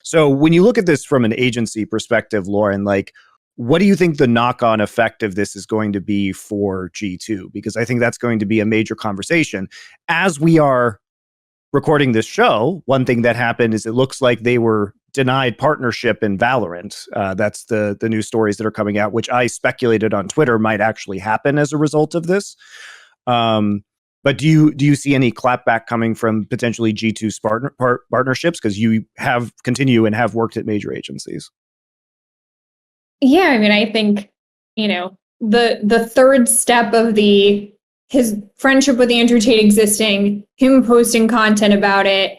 So when you look at this from an agency perspective, Lauren, like, what do you think the knock-on effect of this is going to be for G2? Because I think that's going to be a major conversation. As we are recording this show, one thing that happened is it looks like they were denied partnership in Valorant. That's the news stories that are coming out, which I speculated on Twitter might actually happen as a result of this. But do you see any clapback coming from potentially G2's partnerships? Because you continue and have worked at major agencies. Yeah, I mean, I think, the third step of his friendship with Andrew Tate existing, him posting content about it,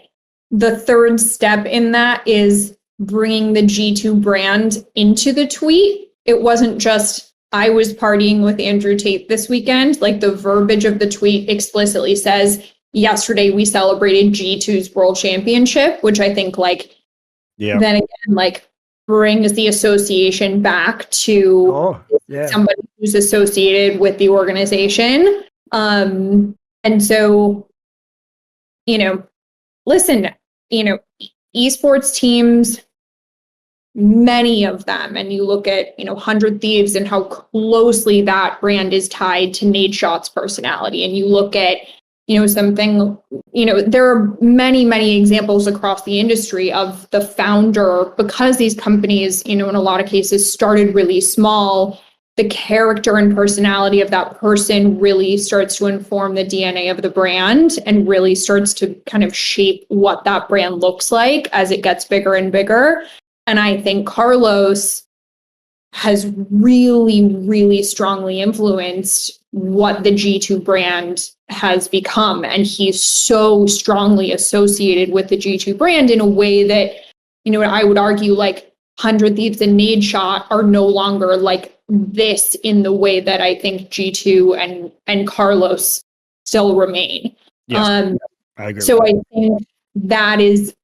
the third step in that is bringing the G2 brand into the tweet. It wasn't just, I was partying with Andrew Tate this weekend. Like, the verbiage of the tweet explicitly says, yesterday we celebrated G2's world championship, which I think, then again, brings the association back to somebody who's associated with the organization. And so, listen, esports teams, many of them, and you look at, 100 Thieves and how closely that brand is tied to Nadeshot's personality. And you look at, there are many, many examples across the industry of the founder, because these companies, in a lot of cases started really small, the character and personality of that person really starts to inform the DNA of the brand and really starts to kind of shape what that brand looks like as it gets bigger and bigger. And I think Carlos has really, really strongly influenced what the G2 brand has become. And he's so strongly associated with the G2 brand in a way that, I would argue 100 Thieves and Nadeshot are no longer this in the way that I think G2 and Carlos still remain. Yes, I agree. So I think that is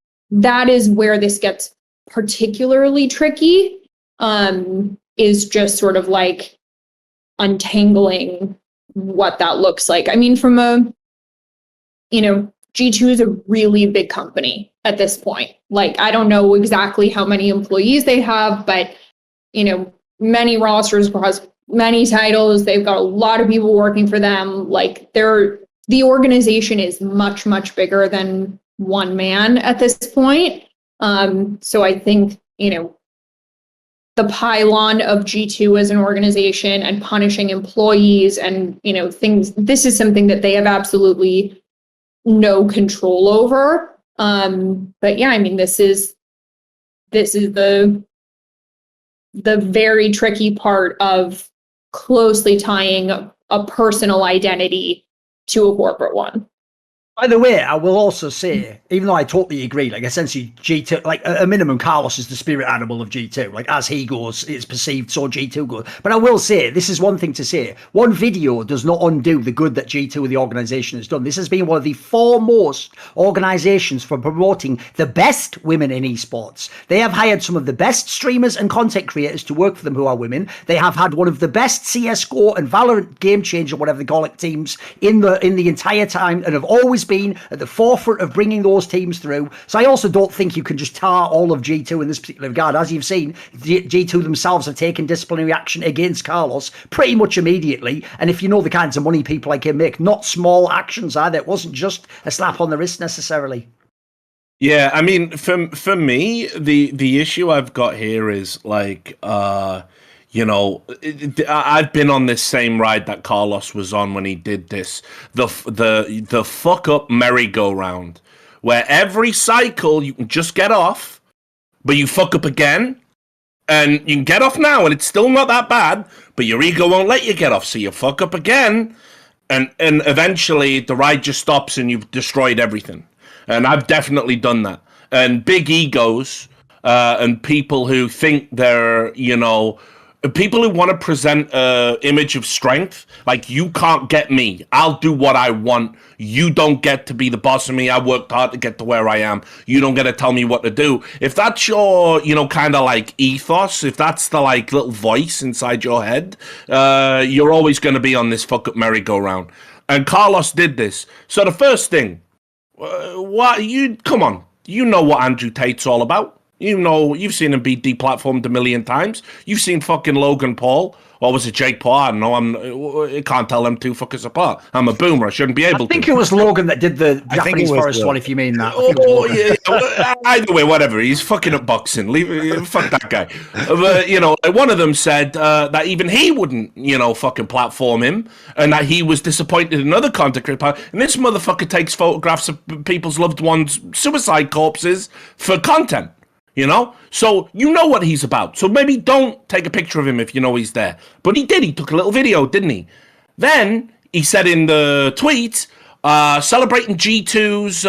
where this gets particularly tricky, is just sort of untangling what that looks like. I mean, from G2 is a really big company at this point. I don't know exactly how many employees they have, but, many rosters across many titles. They've got a lot of people working for them. The organization is much, much bigger than one man at this point. So I think, the pylon of G2 as an organization and punishing employees and, things, this is something that they have absolutely no control over. But yeah, I mean, this is the very tricky part of closely tying a personal identity to a corporate one. By the way, I will also say, even though I totally agree, essentially G2, at a minimum, Carlos is the spirit animal of G2. As he goes, it's perceived, so G2 goes. But I will say, this is one thing to say. One video does not undo the good that G2, the organization, has done. This has been one of the foremost organizations for promoting the best women in esports. They have hired some of the best streamers and content creators to work for them who are women. They have had one of the best CSGO and Valorant Game Changer, whatever they call it, teams in the entire time, and have always been at the forefront of bringing those teams through. So I also don't think you can just tar all of G2 in this particular regard. As you've seen, G2 themselves have taken disciplinary action against Carlos pretty much immediately. And if you know the kinds of money people like him make, not small actions either. It wasn't just a slap on the wrist necessarily. Yeah, I mean, for me, the issue I've got here is I've been on this same ride that Carlos was on when he did this. The fuck up merry-go-round, where every cycle you can just get off, but you fuck up again, and you can get off now, and it's still not that bad, but your ego won't let you get off, so you fuck up again, and eventually the ride just stops and you've destroyed everything. And I've definitely done that. And big egos, and people who think they're, people who want to present an image of strength, you can't get me. I'll do what I want. You don't get to be the boss of me. I worked hard to get to where I am. You don't get to tell me what to do. If that's your, kind of ethos, if that's the little voice inside your head, you're always going to be on this fuck up merry-go-round. And Carlos did this. So the first thing, come on. You know what Andrew Tate's all about. You know, you've seen him be deplatformed a million times. You've seen fucking Logan Paul. Or was it Jake Paul? I don't know. I can't tell them two fuckers apart. I'm a boomer. I shouldn't be able to. I think it was Logan that did the Japanese forest one, if you mean that. Yeah. Either way, whatever. He's fucking up boxing. Fuck that guy. But, you know, one of them said that even he wouldn't, you know, fucking platform him, and that he was disappointed in other content creators. And this motherfucker takes photographs of people's loved ones' suicide corpses for content. You know? So you know what he's about. So maybe don't take a picture of him if you know he's there. But he did. He took a little video, didn't he? Then he said in the tweet, celebrating G2's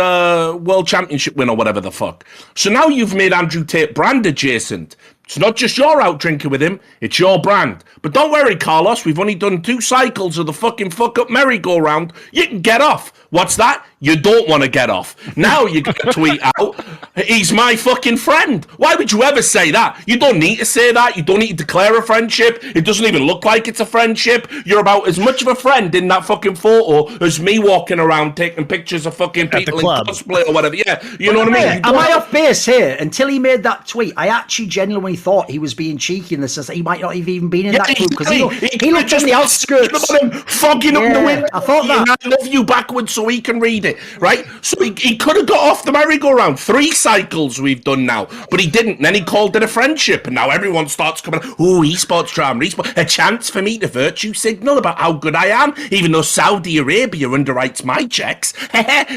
World Championship win or whatever the fuck. So now you've made Andrew Tate brand adjacent. It's not just you're out drinking with him, it's your brand. But don't worry, Carlos, we've only done 2 cycles of the fucking fuck-up merry-go-round. You can get off. What's that? You don't want to get off. Now you're going to tweet out, he's my fucking friend. Why would you ever say that? You don't need to say that. You don't need to declare a friendship. It doesn't even look like it's a friendship. You're about as much of a friend in that fucking photo as me walking around taking pictures of fucking people in cosplay or whatever. Yeah, you know what I mean? Am I off base here? Until he made that tweet, I actually genuinely thought he was being cheeky in the sense that he might not have even been in that group, because he looked just the outskirts. Fogging up the wind. I thought that. I love you backwards so he can read it, right? So he could have got off the merry-go-round. 3 cycles we've done now, but he didn't. And then he called it a friendship, and now everyone starts coming, oh, esports drama, a chance for me to virtue signal about how good I am, even though Saudi Arabia underwrites my checks.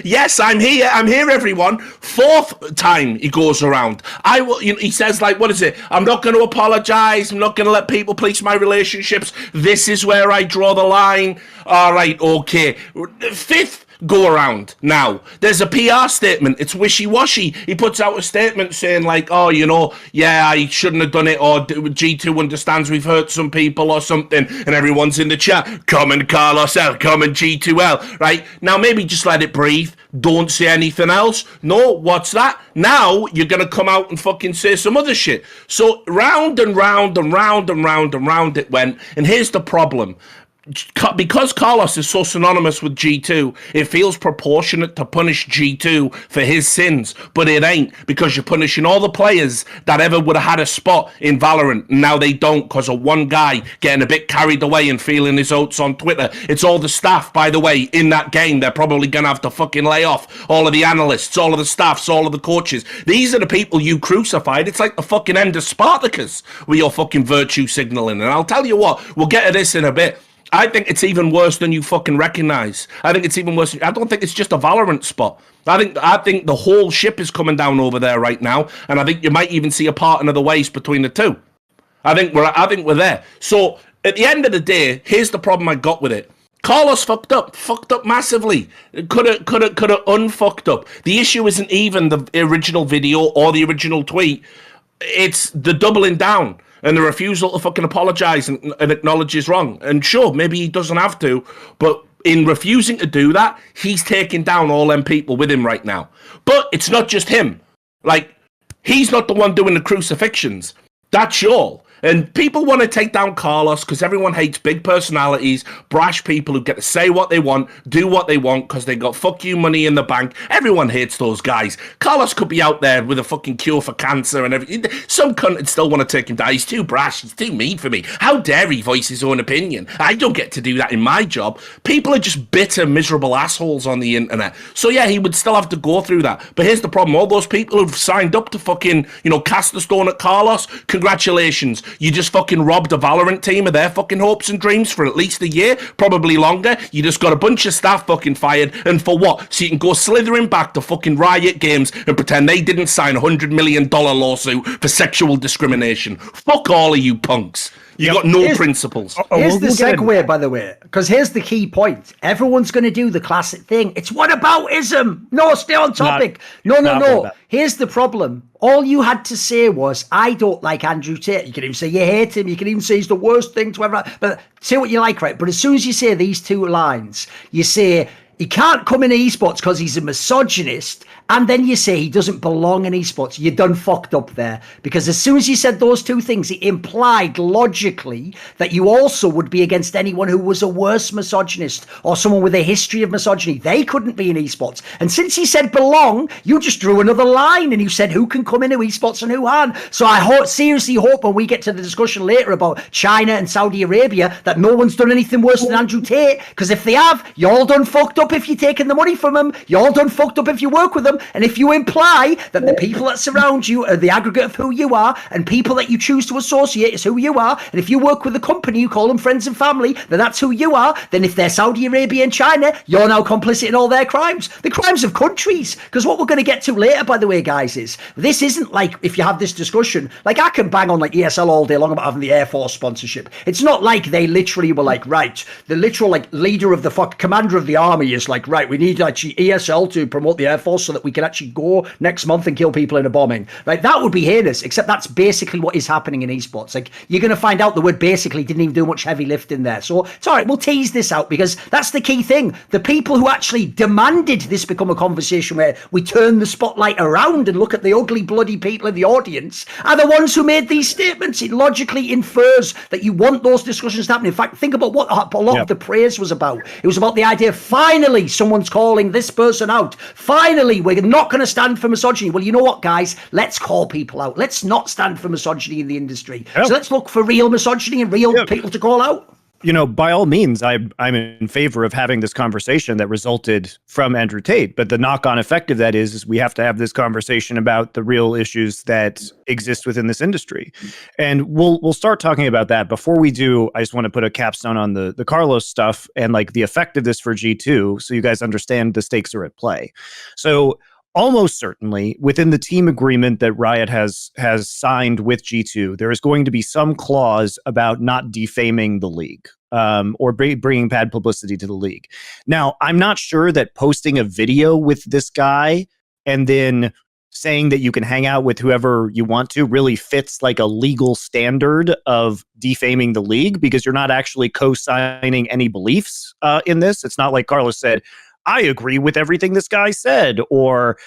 Yes, I'm here, everyone. 4th time he goes around. I will. You know, he says, like, what is it? I'm not going to apologize. I'm not going to let people police my relationships. This is where I draw the line. All right, okay. 5th go around now. There's a PR statement. It's wishy-washy. He puts out a statement saying, like, oh, you know, yeah, I shouldn't have done it, or G2 understands we've hurt some people or something, and everyone's in the chat, come and Carlos L, come and G2L, right? Now, maybe just let it breathe. Don't say anything else. No, what's that? Now you're going to come out and fucking say some other shit. So round and round and round and round and round it went. And here's the problem. Because Carlos is so synonymous with G2, it feels proportionate to punish G2 for his sins, but it ain't, because you're punishing all the players that ever would have had a spot in Valorant, and now they don't because of one guy getting a bit carried away and feeling his oats on Twitter. It's all the staff, by the way, in that game. They're probably going to have to fucking lay off all of the analysts, all of the staffs, all of the coaches. These are the people you crucified. It's like the fucking end of Spartacus with your fucking virtue signaling. And I'll tell you what, we'll get to this in a bit. I think it's even worse than you fucking recognize. I think it's even worse. I don't think it's just a Valorant spot. I think the whole ship is coming down over there right now, and I think you might even see a parting of the ways between the two. I think we're there. So at the end of the day, here's the problem I got with it. Carlos fucked up massively. Could have unfucked up. The issue isn't even the original video or the original tweet. It's the doubling down and the refusal to fucking apologize and acknowledge his wrong. And sure, maybe he doesn't have to, but in refusing to do that, he's taking down all them people with him right now. But it's not just him. Like, he's not the one doing the crucifixions. That's y'all. And people want to take down Carlos because everyone hates big personalities, brash people who get to say what they want, do what they want because they got fuck you money in the bank. Everyone hates those guys. Carlos could be out there with a fucking cure for cancer and everything. Some cunt would still want to take him down. He's too brash. He's too mean for me. How dare he voice his own opinion? I don't get to do that in my job. People are just bitter, miserable assholes on the internet. So yeah, he would still have to go through that. But here's the problem. All those people who've signed up to fucking, cast the stone at Carlos, congratulations. You just fucking robbed a Valorant team of their fucking hopes and dreams for at least a year, probably longer. You just got a bunch of staff fucking fired, and for what? So you can go slithering back to fucking Riot Games and pretend they didn't sign a $100 million lawsuit for sexual discrimination. Fuck all of you punks. You got no principles. Here's the segue, by the way, because here's the key point. Everyone's going to do the classic thing. It's whataboutism. No, stay on topic. No. Here's the problem. All you had to say was, I don't like Andrew Tate. You can even say you hate him. You can even say he's the worst thing to ever. But say what you like, right? But as soon as you say these two lines, you say, he can't come in esports because he's a misogynist, and then you say he doesn't belong in esports. You done fucked up there, because as soon as you said those two things, it implied logically that you also would be against anyone who was a worse misogynist or someone with a history of misogyny. They couldn't be in esports. And since he said belong, you just drew another line and you said who can come into esports and who aren't. So I seriously hope when we get to the discussion later about China and Saudi Arabia that no one's done anything worse than Andrew Tate, because if they have, you all done fucked up if you're taking the money from them. You all done fucked up if you work with them. And if you imply that the people that surround you are the aggregate of who you are, and people that you choose to associate is who you are, and if you work with a company, you call them friends and family, then that's who you are. Then if they're Saudi Arabia and China, you're now complicit in all their crimes. The crimes of countries. Because what we're going to get to later, by the way, guys, is this isn't like, if you have this discussion, like I can bang on like ESL all day long about having the Air Force sponsorship. It's not like they literally were like, right, the literal like leader of the commander of the army is like, right, we need actually ESL to promote the Air Force so that we can actually go next month and kill people in a bombing. Right? That would be heinous, except that's basically what is happening in esports. Like, you're going to find out the word basically didn't even do much heavy lifting there. So it's all right, we'll tease this out, because that's the key thing. The people who actually demanded this become a conversation where we turn the spotlight around and look at the ugly, bloody people in the audience are the ones who made these statements. It logically infers that you want those discussions to happen. In fact, think about what a lot of the praise was about. It was about the idea, finally, someone's calling this person out. Finally, we're not going to stand for misogyny. Well, you know what, guys? Let's call people out. Let's not stand for misogyny in the industry. Yep. So let's look for real misogyny and real people to call out. You know, by all means, I'm in favor of having this conversation that resulted from Andrew Tate. But the knock-on effect of that is we have to have this conversation about the real issues that exist within this industry. And we'll start talking about that. Before we do, I just want to put a capstone on the Carlos stuff and like the effect of this for G2, so you guys understand the stakes are at play. So almost certainly within the team agreement that Riot has signed with G2, there is going to be some clause about not defaming the league or bringing bad publicity to the league. Now, I'm not sure that posting a video with this guy and then saying that you can hang out with whoever you want to really fits like a legal standard of defaming the league, because you're not actually co-signing any beliefs in this. It's not like Carlos said, I agree with everything this guy said, or,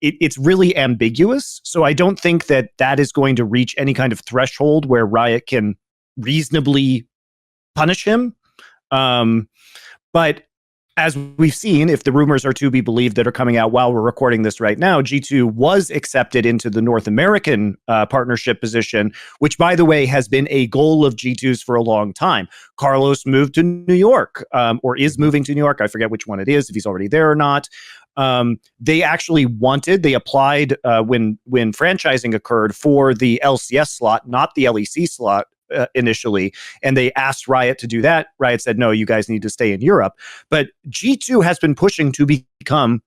it's really ambiguous. So I don't think that that is going to reach any kind of threshold where Riot can reasonably punish him. But as we've seen, if the rumors are to be believed that are coming out while we're recording this right now, G2 was accepted into the North American partnership position, which, by the way, has been a goal of G2's for a long time. Carlos moved to New York, or is moving to New York. I forget which one it is, if he's already there or not. They actually they applied when franchising occurred for the LCS slot, not the LEC slot. Initially, and they asked Riot to do that. Riot said, no, you guys need to stay in Europe. But G2 has been pushing to become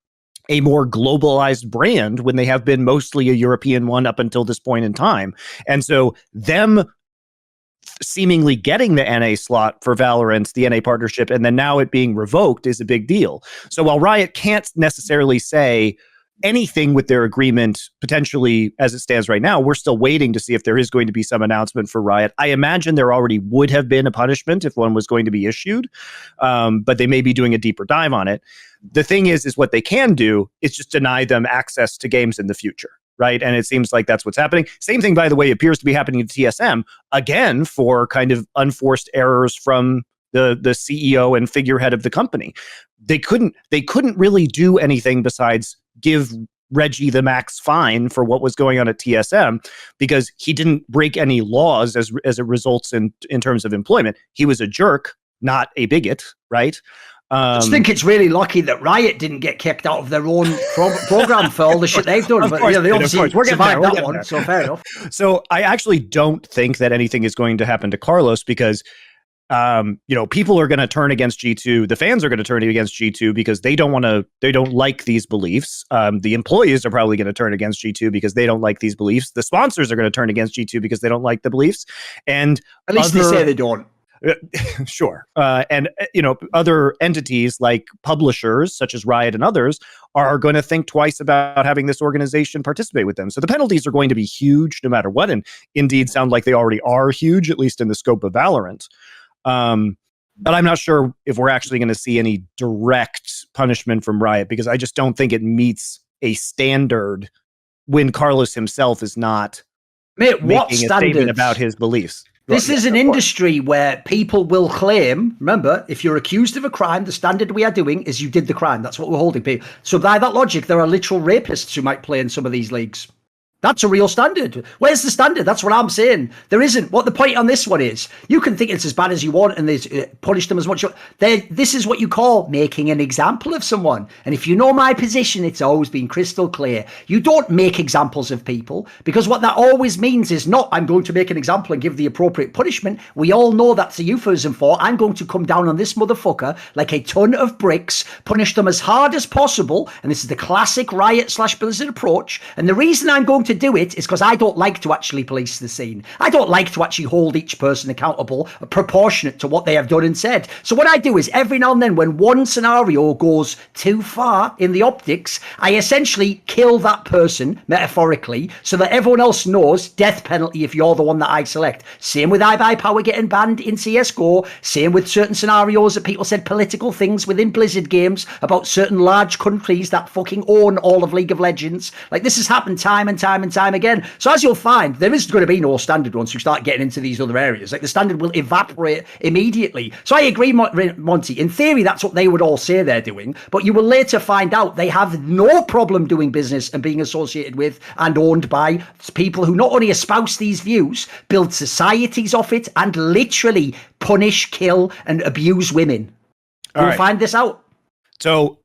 a more globalized brand when they have been mostly a European one up until this point in time. And so them seemingly getting the NA slot for Valorant, the NA partnership, and then now it being revoked is a big deal. So while Riot can't necessarily say anything with their agreement, potentially as it stands right now, we're still waiting to see if there is going to be some announcement for Riot. I imagine there already would have been a punishment if one was going to be issued, but they may be doing a deeper dive on it. The thing is what they can do is just deny them access to games in the future, right? And it seems like that's what's happening. Same thing, by the way, appears to be happening to TSM, again, for kind of unforced errors from the CEO and figurehead of the company. They couldn't really do anything besides give Reggie the max fine for what was going on at TSM, because he didn't break any laws as it results in terms of employment. He was a jerk, not a bigot, right? I just think it's really lucky that Riot didn't get kicked out of their own program for all the shit they've done. But they obviously survived that one, so fair enough. So I actually don't think that anything is going to happen to Carlos, because people are going to turn against G2. The fans are going to turn against G2 because they don't like these beliefs. The employees are probably going to turn against G2 because they don't like these beliefs. The sponsors are going to turn against G2 because they don't like the beliefs. And at least they say they don't. Sure. And other entities like publishers such as Riot and others are going to think twice about having this organization participate with them. So the penalties are going to be huge no matter what, and indeed sound like they already are huge, at least in the scope of Valorant. But I'm not sure if we're actually going to see any direct punishment from Riot, because I just don't think it meets a standard when Carlos himself is not Mate, what making a statement standards? about his beliefs. This is an industry where people will claim, remember, if you're accused of a crime, the standard we are doing is you did the crime. That's what we're holding people. So by that logic, there are literal rapists who might play in some of these leagues. That's a real standard. Where's the standard? That's what I'm saying. There isn't. What the point on this one is, you can think it's as bad as you want and punish them as much. This is what you call making an example of someone. And if you know my position, it's always been crystal clear. You don't make examples of people, because what that always means is not, I'm going to make an example and give the appropriate punishment. We all know that's a euphemism for, I'm going to come down on this motherfucker like a ton of bricks, punish them as hard as possible. And this is the classic Riot/Blizzard approach. And the reason I'm going to do it is because I don't like to actually police the scene. I don't like to actually hold each person accountable proportionate to what they have done and said. So what I do is every now and then, when one scenario goes too far in the optics, I essentially kill that person metaphorically so that everyone else knows death penalty if you're the one that I select. Same with iBuyPower getting banned in CSGO. Same with certain scenarios that people said political things within Blizzard games about certain large countries that fucking own all of League of Legends. Like, this has happened time and time again. So as you'll find, there is going to be no standard once you start getting into these other areas. Like, the standard will evaporate immediately. So I agree, Monty. In theory, that's what they would all say they're doing, but you will later find out they have no problem doing business and being associated with and owned by people who not only espouse these views, build societies off it, and literally punish, kill, and abuse women. You'll find this out. So,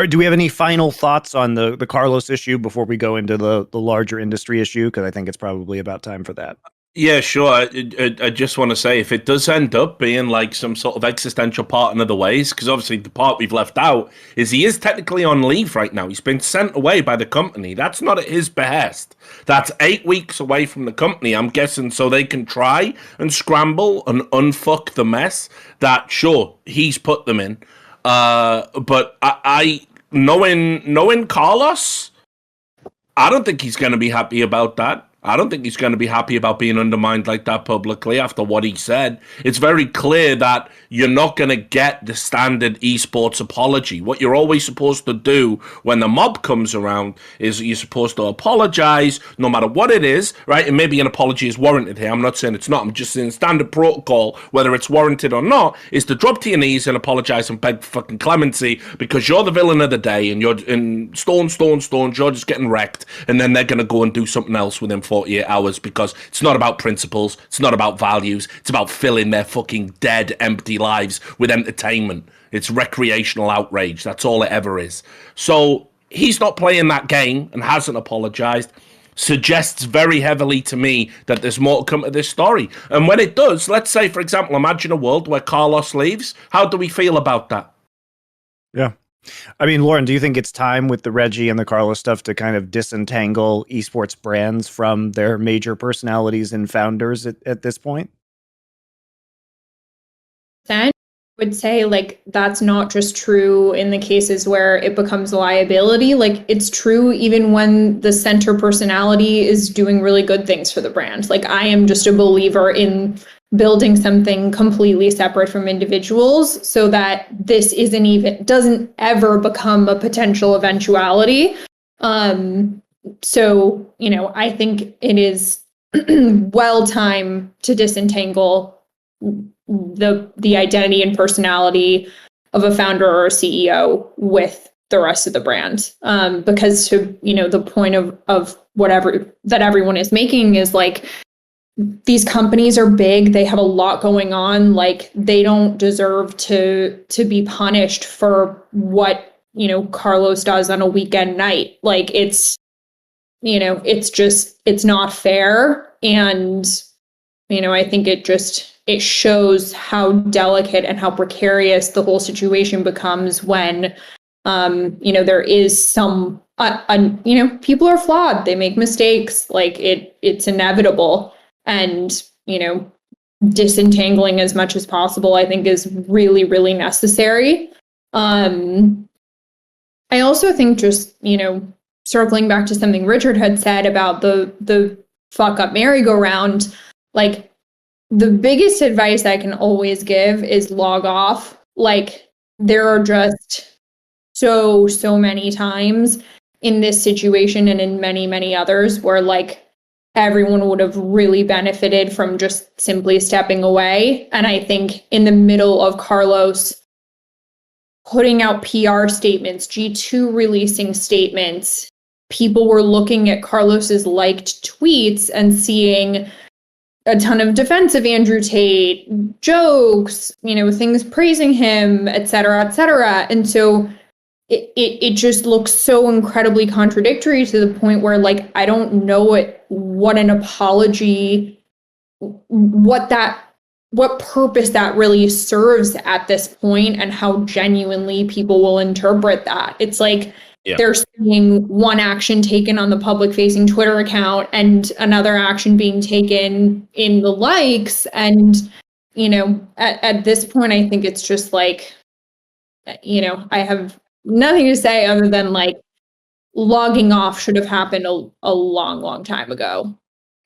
do we have any final thoughts on the Carlos issue before we go into the larger industry issue? Because I think it's probably about time for that. Yeah, sure. I just want to say, if it does end up being like some sort of existential part in other ways, because obviously the part we've left out is he is technically on leave right now. He's been sent away by the company. That's not at his behest. That's 8 weeks away from the company, I'm guessing, so they can try and scramble and unfuck the mess that, sure, he's put them in. But I knowing Carlos, I don't think he's going to be happy about that. I don't think he's going to be happy about being undermined like that publicly after what he said. It's very clear that you're not going to get the standard esports apology. What you're always supposed to do when the mob comes around is you're supposed to apologize no matter what it is, right? And maybe an apology is warranted here. I'm not saying it's not. I'm just saying standard protocol, whether it's warranted or not, is to drop to your knees and apologize and beg fucking clemency because you're the villain of the day and you're in stone, you're just getting wrecked, and then they're going to go and do something else within 48 hours because it's not about principles, it's not about values, it's about filling their fucking dead, empty lives with entertainment. It's recreational outrage. That's all it ever is. So he's not playing that game and hasn't apologized. Suggests very heavily to me that there's more to come to this story. And when it does, let's say, for example, imagine a world where Carlos leaves. How do we feel about that? Yeah. I mean, Lauren, do you think it's time with the Reggie and the Carlos stuff to kind of disentangle esports brands from their major personalities and founders at this point? Then I would say, like, that's not just true in the cases where it becomes a liability. Like, it's true even when the center personality is doing really good things for the brand. Like, I am just a believer in building something completely separate from individuals so that this doesn't ever become a potential eventuality. So, I think it is well time to disentangle the identity and personality of a founder or a CEO with the rest of the brand. Because to, the point of whatever that everyone is making is like, these companies are big, they have a lot going on, like they don't deserve to be punished for what, Carlos does on a weekend night. Like it's not fair. And, I think it shows how delicate and how precarious the whole situation becomes when, there is some, people are flawed, they make mistakes, like it's inevitable. And, disentangling as much as possible, I think, is really, really necessary. I also think just, circling back to something Richard had said about the fuck up merry-go-round, like, the biggest advice I can always give is log off. Like, there are just so many times in this situation and in many, many others where like everyone would have really benefited from just simply stepping away. And I think in the middle of Carlos putting out PR statements, G2 releasing statements, people were looking at Carlos's liked tweets and seeing a ton of defense of Andrew Tate, jokes, things praising him, et cetera, et cetera. And so it just looks so incredibly contradictory to the point where like I don't know what an apology, what purpose that really serves at this point, and how genuinely people will interpret that. It's like they're seeing one action taken on the public facing Twitter account and another action being taken in the likes. And, at this point, I think it's just like, I have nothing to say other than like logging off should have happened a long time ago.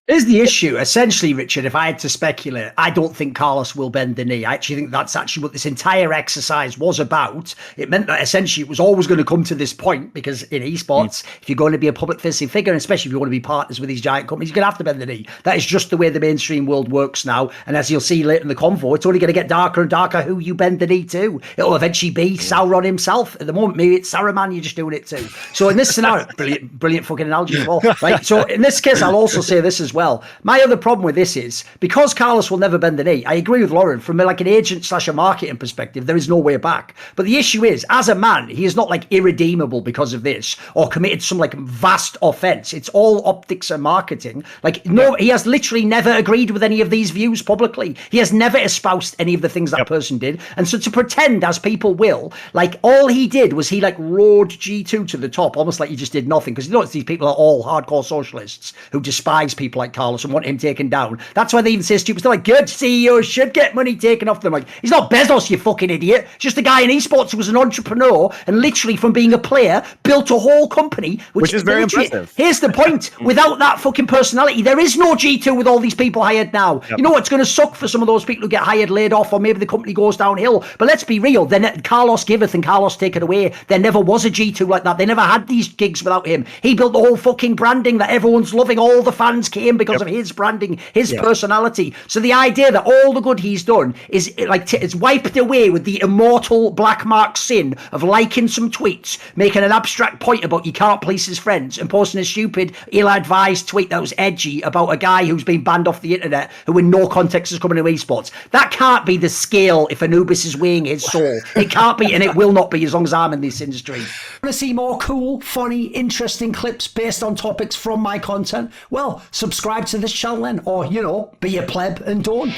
Here's the issue. Essentially, Richard, if I had to speculate, I don't think Carlos will bend the knee. I actually think that's actually what this entire exercise was about. It meant that essentially it was always going to come to this point, because in esports, if you're going to be a public facing figure, and especially if you want to be partners with these giant companies, you're going to have to bend the knee. That is just the way the mainstream world works now. And as you'll see later in the convo, it's only going to get darker and darker who you bend the knee to. It'll eventually be Sauron himself. At the moment, maybe it's Saruman, you're just doing it too. So in this scenario, brilliant fucking analogy as well, right? So in this case, I'll also say this as well. My other problem with this is, because Carlos will never bend the knee, I agree with Lauren, from like an agent / a marketing perspective, there is no way back. But the issue is, as a man, he is not like irredeemable because of this, or committed some like vast offense. It's all optics and marketing. Like, no, he has literally never agreed with any of these views publicly. He has never espoused any of the things that person did. And so to pretend, as people will, like all he did was he like rode G2 to the top, almost like he just did nothing. Because these people are all hardcore socialists who despise people like Carlos and want him taken down. That's why they even say stupid stuff like, good CEOs should get money taken off them. Like, he's not Bezos, you fucking idiot. Just a guy in esports who was an entrepreneur and literally from being a player built a whole company, which is very impressive. Here's the point. Without that fucking personality, there is no G2 with all these people hired now. You know what's going to suck for some of those people who get hired, laid off, or maybe the company goes downhill. But let's be real. Then Carlos giveth and Carlos taketh away. There never was a G2 like that. They never had these gigs without him. He built the whole fucking branding that everyone's loving. All the fans came because of his branding, his personality. So the idea that all the good he's done is like it's wiped away with the immortal black mark sin of liking some tweets, making an abstract point about you can't please his friends, and posting a stupid ill-advised tweet that was edgy about a guy who's been banned off the internet, who in no context is coming to esports. That can't be the scale if Anubis is weighing his soul. It can't be, and it will not be as long as I'm in this industry. Want to see more cool, funny, interesting clips based on topics from my content? Well, subscribe to this channel then, or, be a pleb and don't.